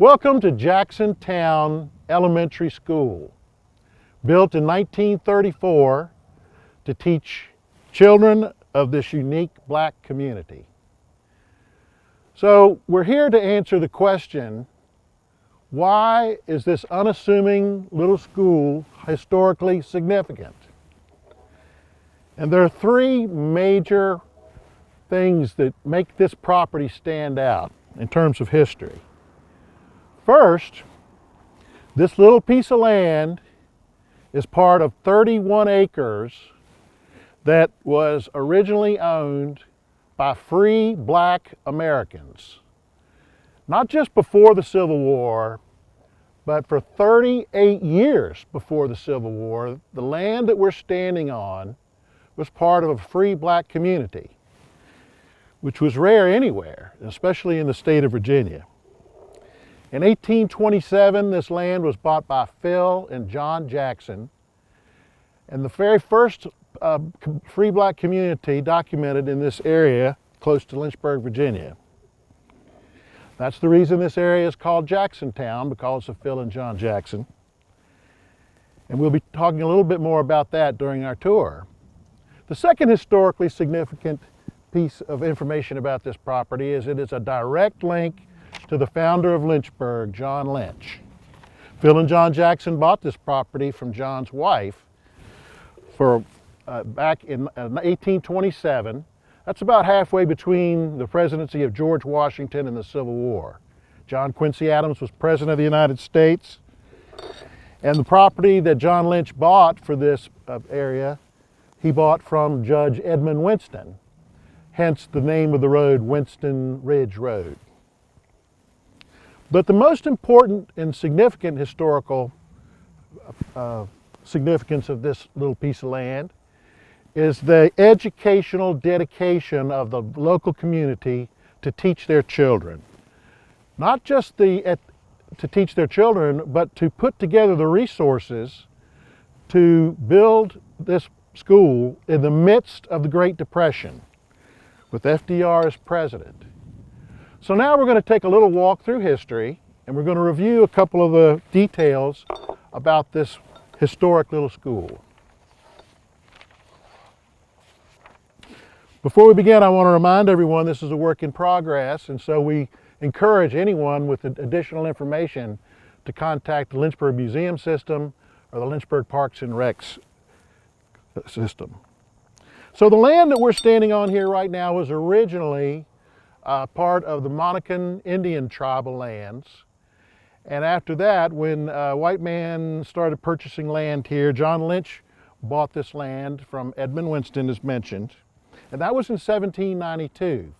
Welcome to Jacksontown Elementary School, built in 1934 to teach children of this unique black community. So we're here to answer the question, why is this unassuming little school historically significant? And there are three major things that make this property stand out in terms of history. First, this little piece of land is part of 31 acres that was originally owned by free black Americans. Not just before the Civil War, but for 38 years before the Civil War, the land that we're standing on was part of a free black community, which was rare anywhere, especially in the state of Virginia. In 1827, this land was bought by Phil and John Jackson, and the very first free black community documented in this area close to Lynchburg, Virginia. That's the reason this area is called Jacksontown, because of Phil and John Jackson. And we'll be talking a little bit more about that during our tour. The second historically significant piece of information about this property is it is a direct link to the founder of Lynchburg, John Lynch. Phil and John Jackson bought this property from John's wife for back in 1827. That's about halfway between the presidency of George Washington and the Civil War. John Quincy Adams was president of the United States, and the property that John Lynch bought for this area, he bought from Judge Edmund Winston, hence the name of the road, Winston Ridge Road. But the most important and significant historical significance of this little piece of land is the educational dedication of the local community to teach their children. Not just to teach their children, but to put together the resources to build this school in the midst of the Great Depression, with FDR as president. So now we're going to take a little walk through history, and we're going to review a couple of the details about this historic little school. Before we begin, I want to remind everyone this is a work in progress, and so we encourage anyone with additional information to contact the Lynchburg Museum System or the Lynchburg Parks and Recs system. So the land that we're standing on here right now was originally part of the Monacan Indian tribal lands. And after that, when white man started purchasing land here, John Lynch bought this land from Edmund Winston, as mentioned. And that was in 1792.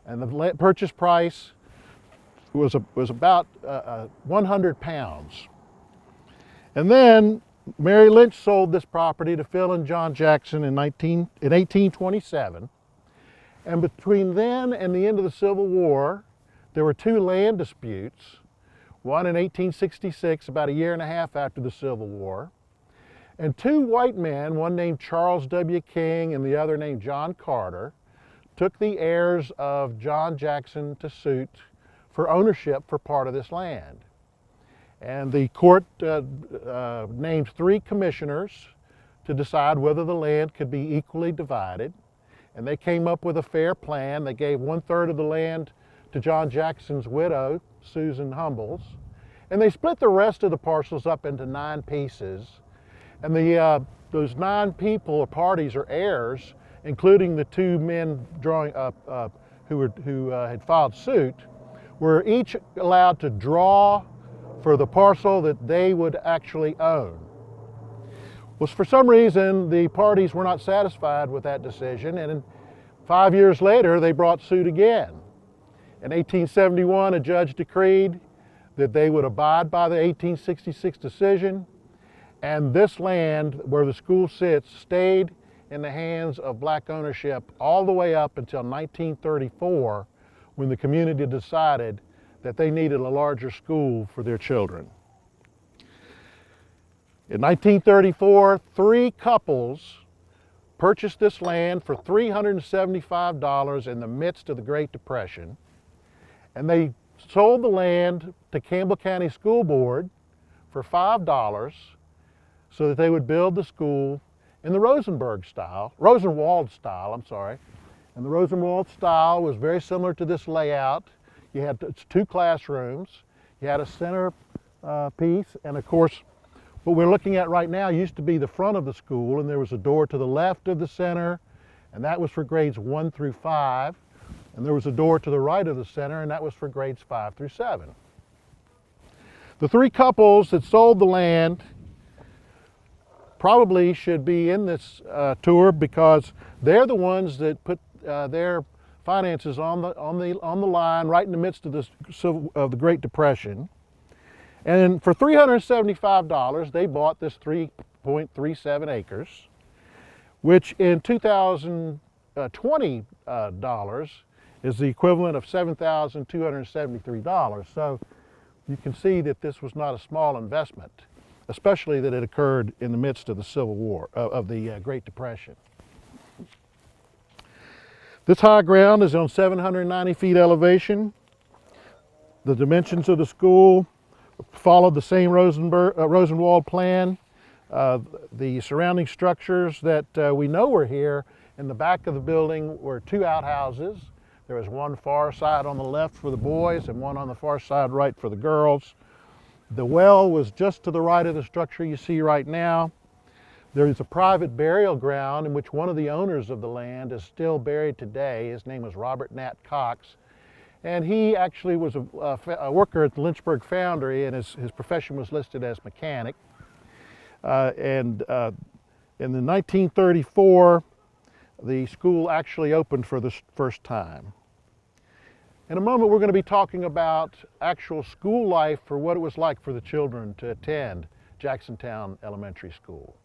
And the purchase price was about 100 pounds. And then Mary Lynch sold this property to Phil and John Jackson in 1827. And between then and the end of the Civil War, there were two land disputes. One in 1866, about a year and a half after the Civil War. And two white men, one named Charles W. King and the other named John Carter, took the heirs of John Jackson to suit for ownership for part of this land. And the court named three commissioners to decide whether the land could be equally divided. And they came up with a fair plan. They gave 1/3 of the land to John Jackson's widow, Susan Humbles. And they split the rest of the parcels up into 9 pieces. And those 9 people or parties or heirs, including the two men who had filed suit, were each allowed to draw for the parcel that they would actually own. Well, for some reason, the parties were not satisfied with that decision, and 5 years later, they brought suit again. In 1871, a judge decreed that they would abide by the 1866 decision, and this land where the school sits stayed in the hands of black ownership all the way up until 1934, when the community decided that they needed a larger school for their children. In 1934, 3 couples purchased this land for $375 in the midst of the Great Depression, and they sold the land to Campbell County School Board for $5 so that they would build the school in the Rosenwald style, I'm sorry. And the Rosenwald style was very similar to this layout. You had two classrooms, you had a center piece, and of course, what we're looking at right now used to be the front of the school, and there was a door to the left of the center, and that was for grades 1 through 5. And there was a door to the right of the center, and that was for grades 5 through 7. The three couples that sold the land probably should be in this tour because they're the ones that put their finances on the line right in the midst of the Great Depression. And for $375, they bought this 3.37 acres, which in 2020 dollars is the equivalent of $7,273. So you can see that this was not a small investment, especially that it occurred in the midst of the Civil War, of the Great Depression. This high ground is on 790 feet elevation. The dimensions of the school followed the same Rosenwald plan. The surrounding structures that we know were here in the back of the building were two outhouses. There was one far side on the left for the boys and one on the far side right for the girls. The well was just to the right of the structure you see right now. There is a private burial ground in which one of the owners of the land is still buried today. His name was Robert Nat Cox. And he actually was a worker at the Lynchburg Foundry, and his profession was listed as mechanic. In the 1934, the school actually opened for the first time. In a moment, we're going to be talking about actual school life for what it was like for the children to attend Jacksontown Elementary School.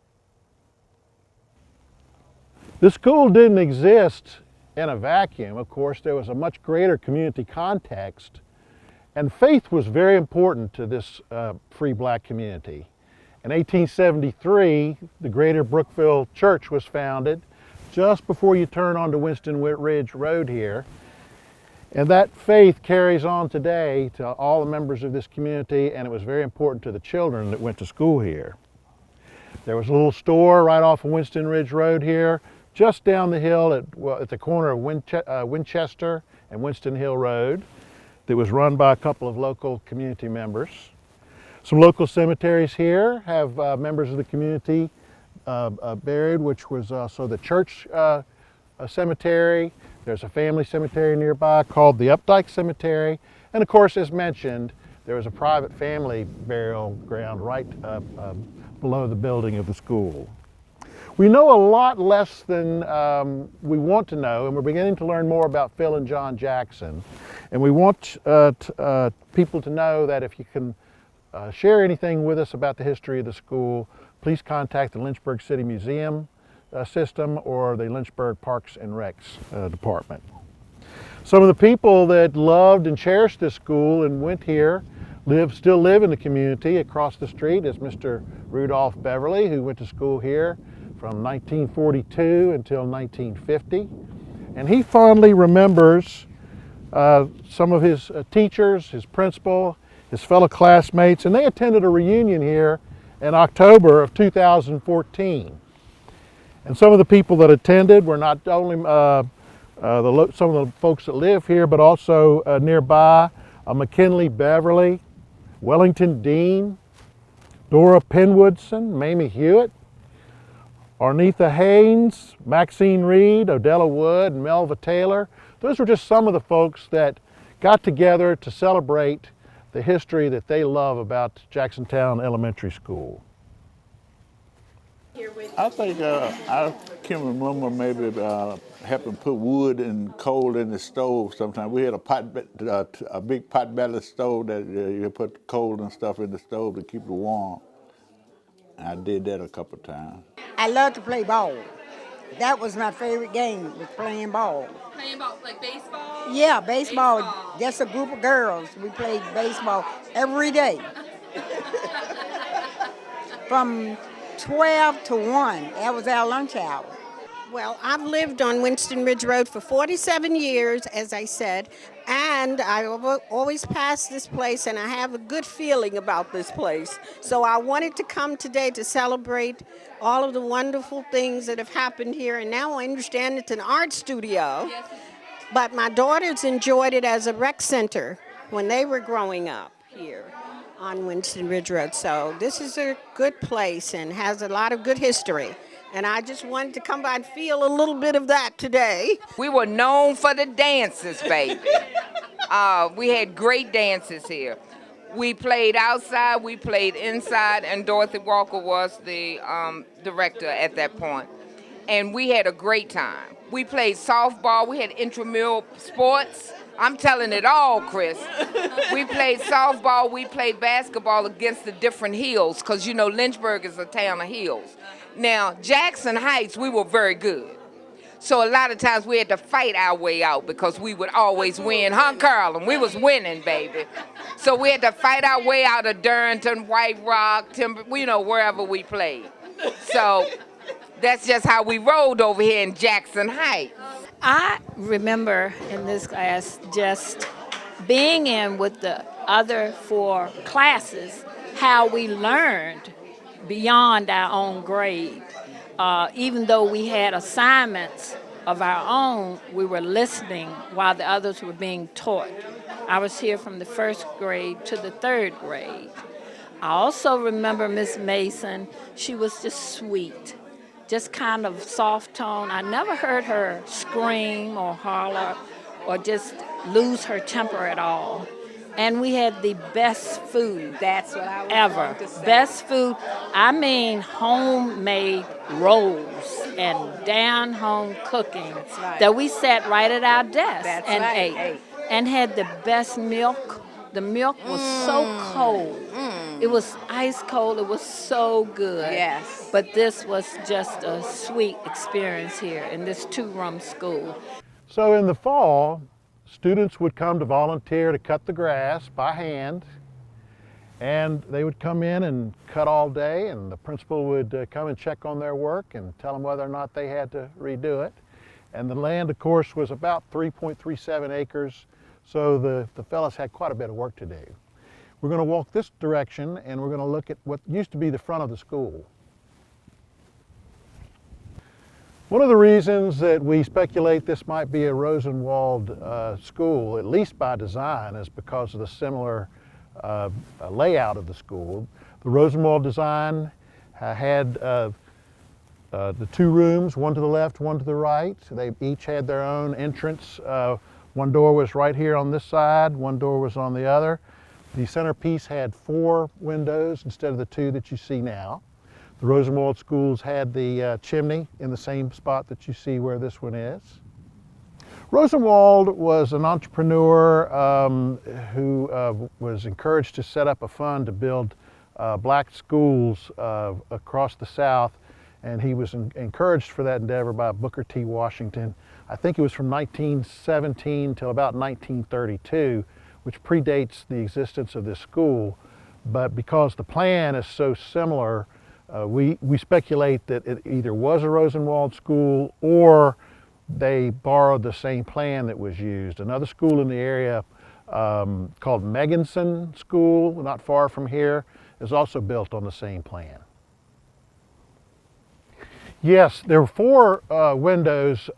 The school didn't exist in a vacuum. Of course, there was a much greater community context, and faith was very important to this free black community. In 1873, the Greater Brookville Church was founded just before you turn onto Winston Ridge Road here. And that faith carries on today to all the members of this community, and it was very important to the children that went to school here. There was a little store right off of Winston Ridge Road here, just down the hill at the corner of Winchester and Winston Hill Road, that was run by a couple of local community members. Some local cemeteries here have members of the community buried, which was also the church cemetery. There's a family cemetery nearby called the Updike Cemetery. And of course, as mentioned, there was a private family burial ground right below the building of the school. We know a lot less than we want to know, and we're beginning to learn more about Phil and John Jackson. And we want people to know that if you can share anything with us about the history of the school, please contact the Lynchburg City Museum system or the Lynchburg Parks and Recs department. Some of the people that loved and cherished this school and went here still live in the community. Across the street is Mr. Rudolph Beverly, who went to school here from 1942 until 1950. And he fondly remembers some of his teachers, his principal, his fellow classmates, and they attended a reunion here in October of 2014. And some of the people that attended were not only some of the folks that live here, but also nearby, McKinley Beverly, Wellington Dean, Dora Penwoodson, Mamie Hewitt, Arnetha Haynes, Maxine Reed, Odella Wood, and Melva Taylor. Those were just some of the folks that got together to celebrate the history that they love about Jacksontown Elementary School. I think I can remember maybe helping put wood and coal in the stove sometimes. We had a big pot belly stove that you put coal and stuff in the stove to keep it warm. I did that a couple times. I love to play ball. That was my favorite game, was playing ball. Playing ball, like baseball? Yeah, baseball. Just a group of girls. We played baseball every day. From 12 to 1. That was our lunch hour. Well, I've lived on Winston Ridge Road for 47 years, as I said, and I always pass this place, and I have a good feeling about this place. So I wanted to come today to celebrate all of the wonderful things that have happened here, and now I understand it's an art studio. But my daughters enjoyed it as a rec center when they were growing up here on Winston Ridge Road. So this is a good place and has a lot of good history. And I just wanted to come by and feel a little bit of that today. We were known for the dances, baby. We had great dances here. We played outside, we played inside, and Dorothy Walker was the director at that point. And we had a great time. We played softball, we had intramural sports. I'm telling it all, Chris. We played softball, we played basketball against the different hills, because you know Lynchburg is a town of hills. Now, Jackson Heights, we were very good. So a lot of times we had to fight our way out because we would always win. Huh, Carolyn? We was winning, baby. So we had to fight our way out of Durrington, White Rock, Timber, wherever we played. So that's just how we rolled over here in Jackson Heights. I remember in this class just being in with the other 4 classes how we learned beyond our own grade. Even though we had assignments of our own, we were listening while the others were being taught. I was here from the 1st grade to the 3rd grade. I also remember Miss Mason. She was just sweet, just kind of soft tone. I never heard her scream or holler or just lose her temper at all. And we had the best food. That's what I was ever. going to say. Best food. I mean, homemade rolls and down home cooking right. that we sat right at our desk That's and right. ate. And had the best milk. The milk was so cold. It was ice cold. It was so good. Yes. But this was just a sweet experience here in this 2-room school. So in the fall, students would come to volunteer to cut the grass by hand, and they would come in and cut all day, and the principal would come and check on their work and tell them whether or not they had to redo it. And the land, of course, was about 3.37 acres, so the fellas had quite a bit of work to do. We're going to walk this direction, and we're going to look at what used to be the front of the school. One of the reasons that we speculate this might be a Rosenwald school, at least by design, is because of the similar layout of the school. The Rosenwald design had the 2 rooms, one to the left, one to the right. They each had their own entrance. One door was right here on this side, one door was on the other. The centerpiece had 4 windows instead of the 2 that you see now. The Rosenwald schools had the chimney in the same spot that you see where this one is. Rosenwald was an entrepreneur who was encouraged to set up a fund to build black schools across the South, and he was encouraged for that endeavor by Booker T. Washington. I think it was from 1917 till about 1932, which predates the existence of this school, but because the plan is so similar, we speculate that it either was a Rosenwald school or they borrowed the same plan that was used. Another school in the area called Megginson School, not far from here, is also built on the same plan. Yes, there were 4 windows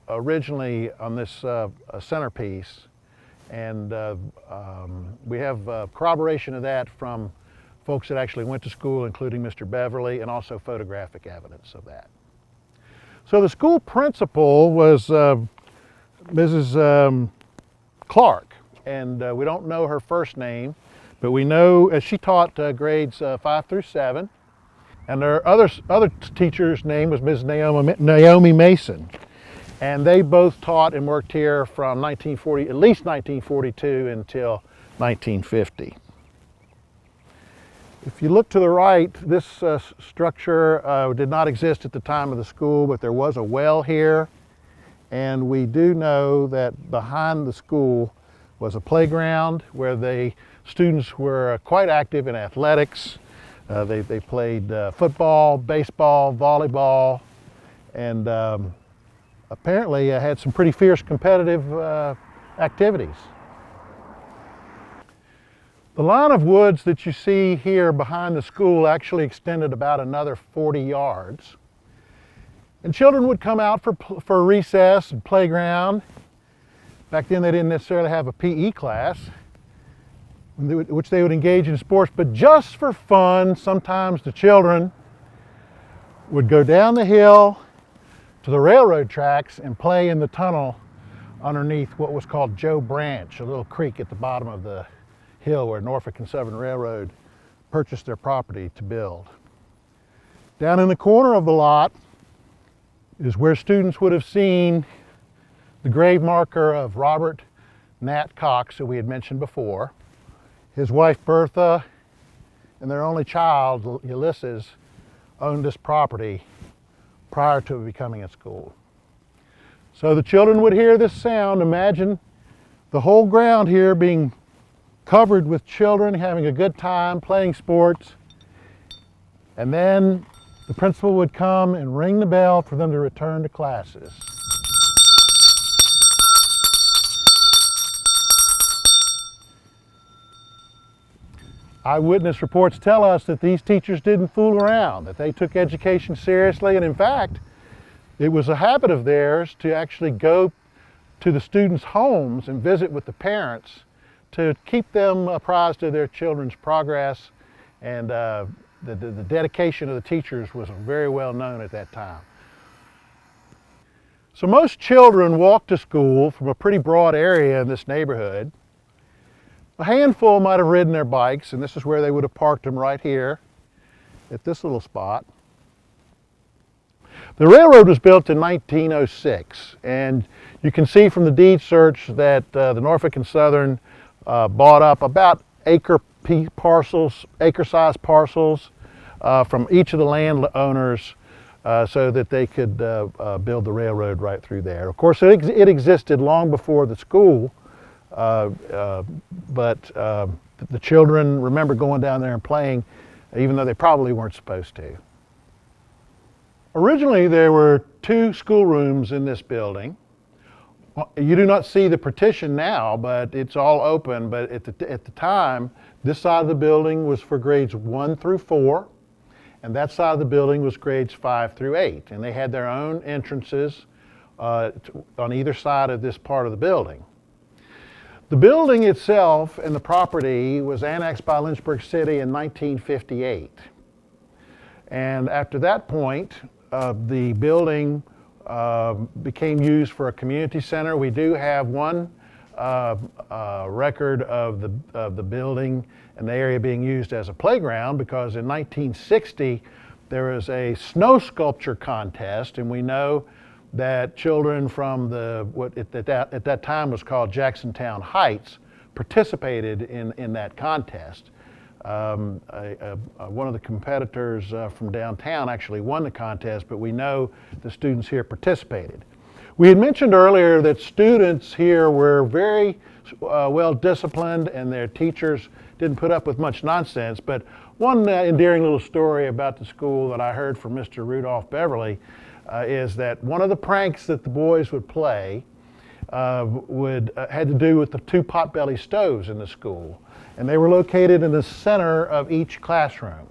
originally on this centerpiece, and we have corroboration of that from folks that actually went to school, including Mr. Beverly, and also photographic evidence of that. So the school principal was Mrs. Clark, and we don't know her first name, but we know she taught grades 5 through 7, and their other teacher's name was Ms. Naomi Mason, and they both taught and worked here from at least 1942 until 1950. If you look to the right, this structure did not exist at the time of the school, but there was a well here. And we do know that behind the school was a playground where the students were quite active in athletics. They played football, baseball, volleyball, and apparently had some pretty fierce competitive activities. The line of woods that you see here behind the school actually extended about another 40 yards. And children would come out for recess and playground. Back then they didn't necessarily have a PE class, which they would engage in sports, but just for fun, sometimes the children would go down the hill to the railroad tracks and play in the tunnel underneath what was called Joe Branch, a little creek at the bottom of the hill where Norfolk and Southern Railroad purchased their property to build. Down in the corner of the lot is where students would have seen the grave marker of Robert Nat Cox, who we had mentioned before. His wife Bertha and their only child, Ulysses, owned this property prior to it becoming a school. So the children would hear this sound. Imagine the whole ground here being covered with children having a good time, playing sports. And then the principal would come and ring the bell for them to return to classes. Eyewitness reports tell us that these teachers didn't fool around, that they took education seriously, and in fact, it was a habit of theirs to actually go to the students' homes and visit with the parents to keep them apprised of their children's progress, and the dedication of the teachers was very well known at that time. So most children walk to school from a pretty broad area in this neighborhood. A handful might have ridden their bikes, and this is where they would have parked them, right here at this little spot. The railroad was built in 1906, and you can see from the deed search that the Norfolk and Southern bought up about acre-sized parcels from each of the landowners so that they could build the railroad right through there. Of course, it existed long before the school, but the children remember going down there and playing, even though they probably weren't supposed to. Originally, there were 2 schoolrooms in this building. You do not see the partition now, but it's all open. But at the time, this side of the building was for grades 1 through 4, and that side of the building was grades 5 through 8. And they had their own entrances on either side of this part of the building. The building itself and the property was annexed by Lynchburg City in 1958. And after that point, the building became used for a community center. We do have one record of the building and the area being used as a playground, because in 1960 there was a snow sculpture contest, and we know that children from what at that time was called Jacksontown Heights participated in that contest. One of the competitors from downtown actually won the contest, but we know the students here participated. We had mentioned earlier that students here were very well disciplined, and their teachers didn't put up with much nonsense. But one endearing little story about the school that I heard from Mr. Rudolph Beverly is that one of the pranks that the boys would play had to do with the 2 potbelly stoves in the school. And they were located in the center of each classroom.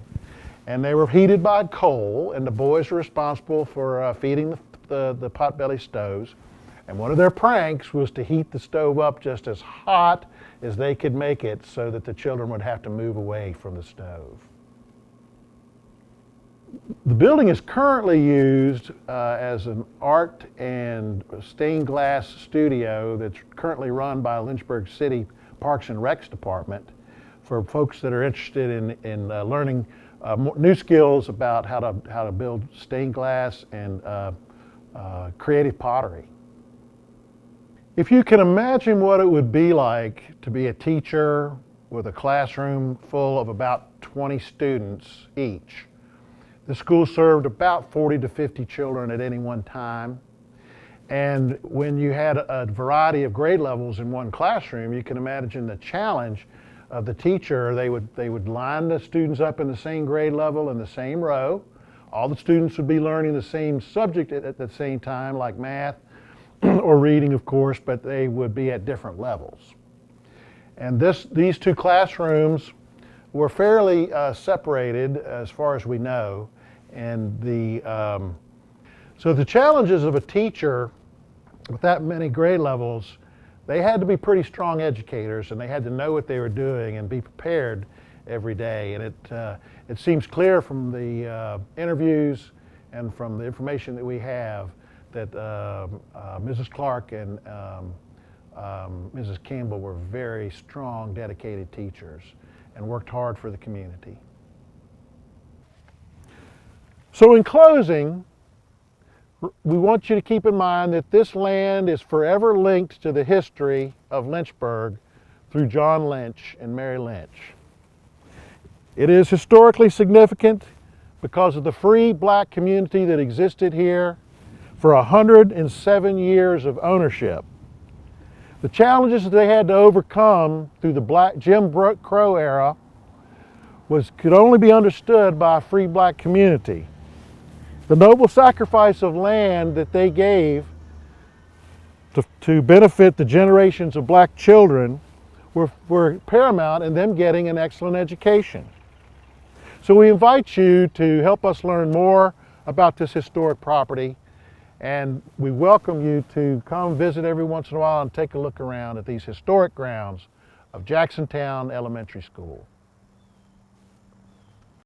And they were heated by coal, and the boys were responsible for feeding the potbelly stoves. And one of their pranks was to heat the stove up just as hot as they could make it, so that the children would have to move away from the stove. The building is currently used as an art and stained glass studio that's currently run by Lynchburg City Parks and Recs Department for folks that are interested in learning new skills about how to build stained glass and creative pottery. If you can imagine what it would be like to be a teacher with a classroom full of about 20 students each. The school served about 40 to 50 children at any one time. And when you had a variety of grade levels in one classroom, you can imagine the challenge of the teacher. They would line the students up in the same grade level in the same row. All the students would be learning the same subject at the same time, like math or reading, of course, but they would be at different levels. And these two classrooms were fairly separated as far as we know. And so the challenges of a teacher with that many grade levels, they had to be pretty strong educators, and they had to know what they were doing and be prepared every day. And it seems clear from the interviews and from the information that we have that Mrs. Clark and Mrs. Campbell were very strong, dedicated teachers and worked hard for the community. So in closing, we want you to keep in mind that this land is forever linked to the history of Lynchburg through John Lynch and Mary Lynch. It is historically significant because of the free black community that existed here for 107 years of ownership. The challenges that they had to overcome through the Jim Crow era could only be understood by a free black community. The noble sacrifice of land that they gave to benefit the generations of black children were paramount in them getting an excellent education. So we invite you to help us learn more about this historic property, and we welcome you to come visit every once in a while and take a look around at these historic grounds of Jacksontown Elementary School.